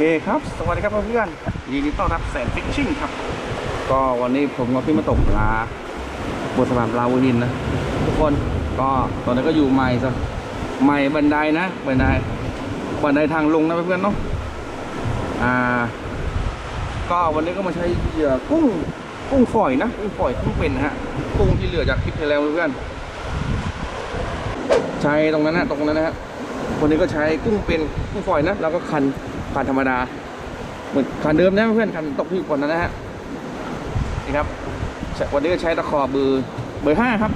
ครับสวัสดีครับเพื่อนยินดีต้อนรับแสนฟิชชิ่งครับก็วันนี้ผมก็ขึ้นมาตกปลาบนสะพานปลาวัวหินนะทุกคนก็ตอนนี้ก็อยู่ใหม่ซะใหม่บันไดนะบันไดทางลงนะเพื่อนๆเนาะก็วันนี้ก็มาใช้เหยื่อกุ้งฝอยนะกุ้งฝอยกุ้งเป็นนะฮะกุ้งที่เหลือจากคลิปที่แล้วเพื่อนใช้ตรงนั้นนะฮะวันนี้ก็ใช้กุ้งเป็นกุ้งฝอยนะแล้วก็คันธรรมดาเหมือนคันเดิมนะเพื่อนคันตกที่ก่อนนะฮะนี่ครับวันนี้ก็ใช้ตะขอเบอร์5ครับ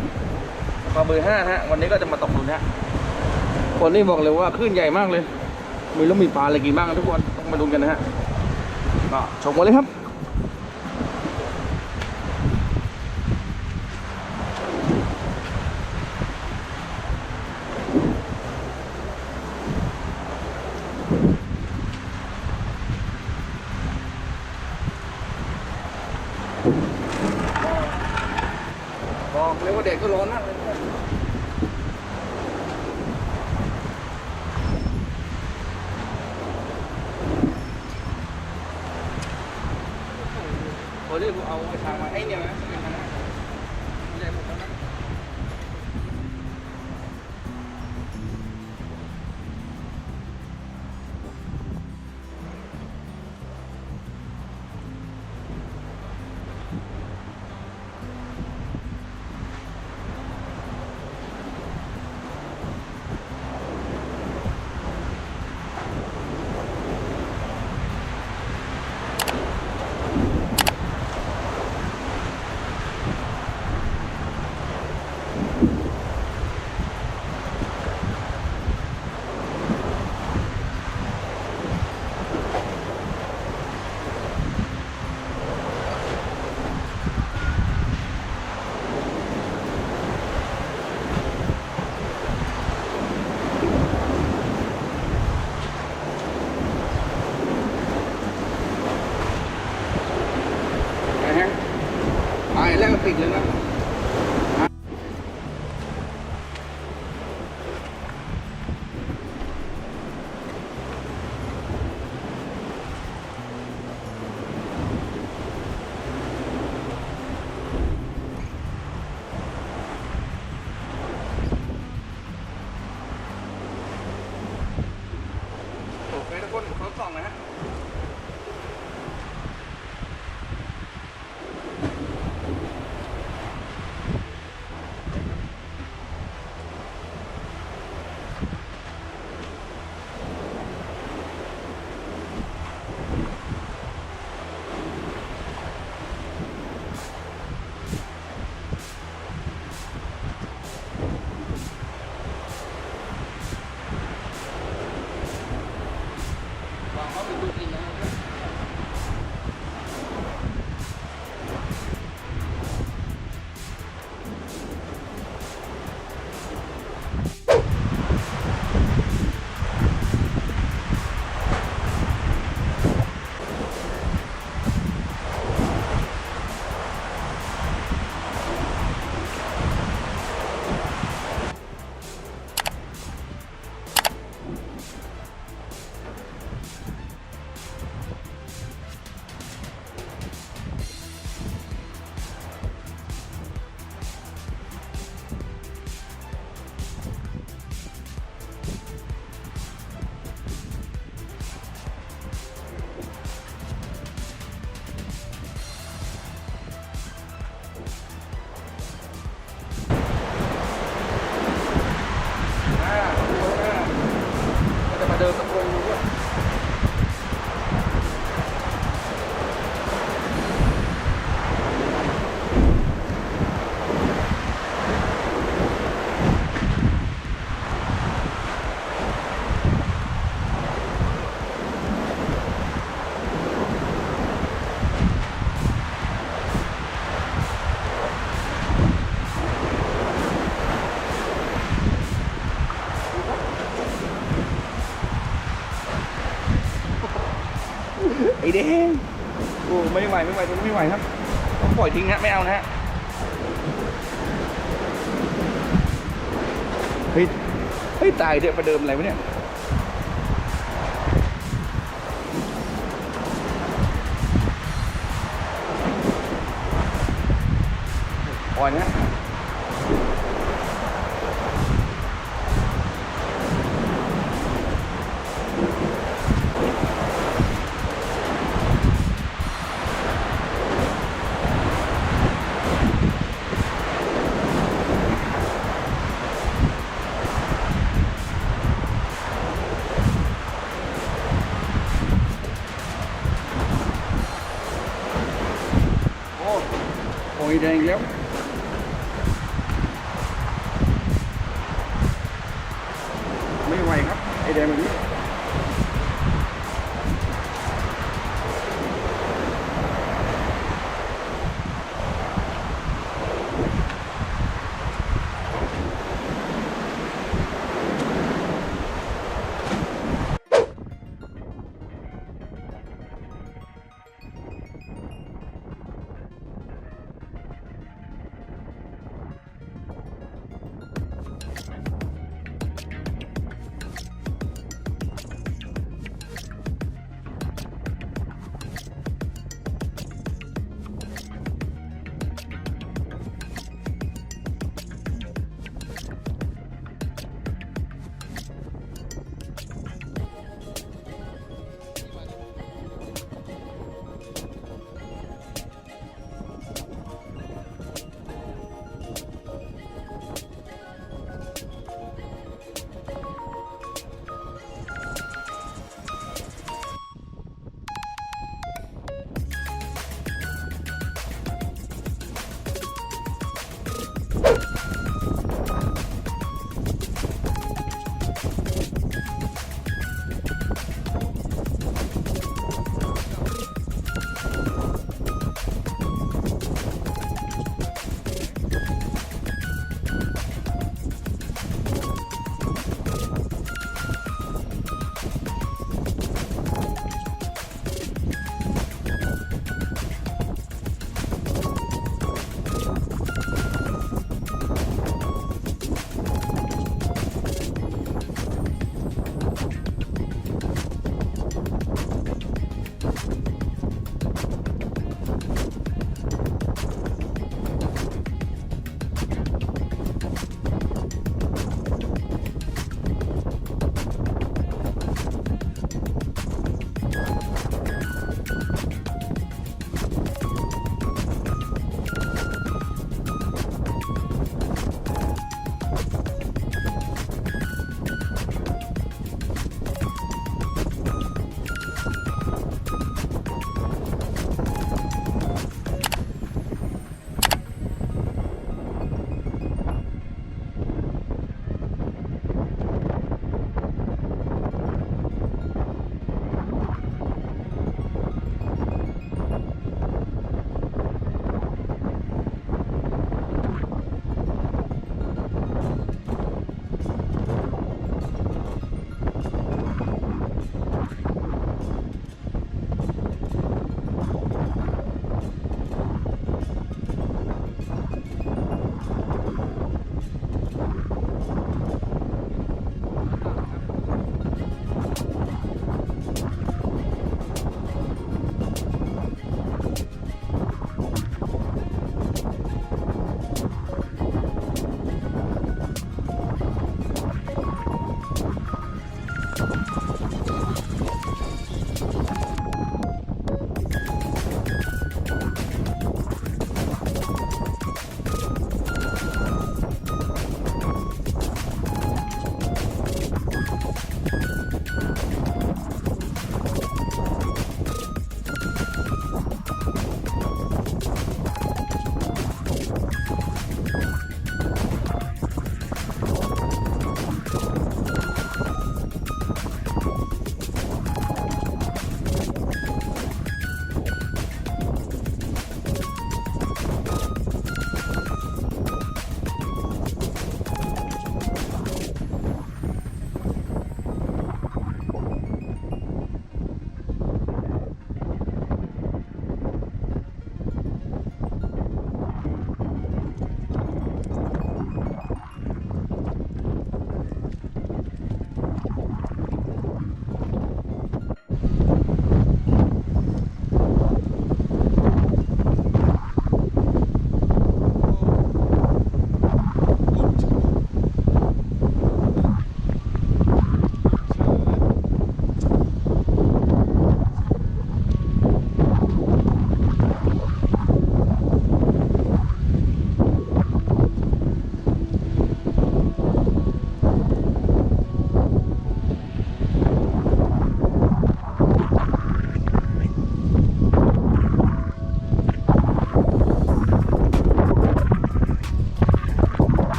ตะขอเบอร์5ฮะวันนี้ก็จะมาตกดูนะคนนี้บอกเลยว่าคลื่นใหญ่มากเลยมีลูกมีปลาอะไรกินบ้างทุกคนต้องมาดูกันนะฮะก็ชมกันเลยครับบอกเลยว่าเด็กก็ร้อนมากเลยโอ้ยกูเอาไปทางมาไอ้เนี่ยนะใหญ่หมดแล้วนะแล้วก็ติดเลยนะโอเคทุกคนเขาส่องนะฮะเดินตะโกนด้วยไอ้เด้งโอ้ไม่ไหวทนไม่ไหวครับต้องปล่อยทิ้งฮะไม่เอานะฮะเฮ้ยตายเดี๋ยวประเดิมอะไรวะเนี่ย อยนะฮะโอ้ยแดงแล้ว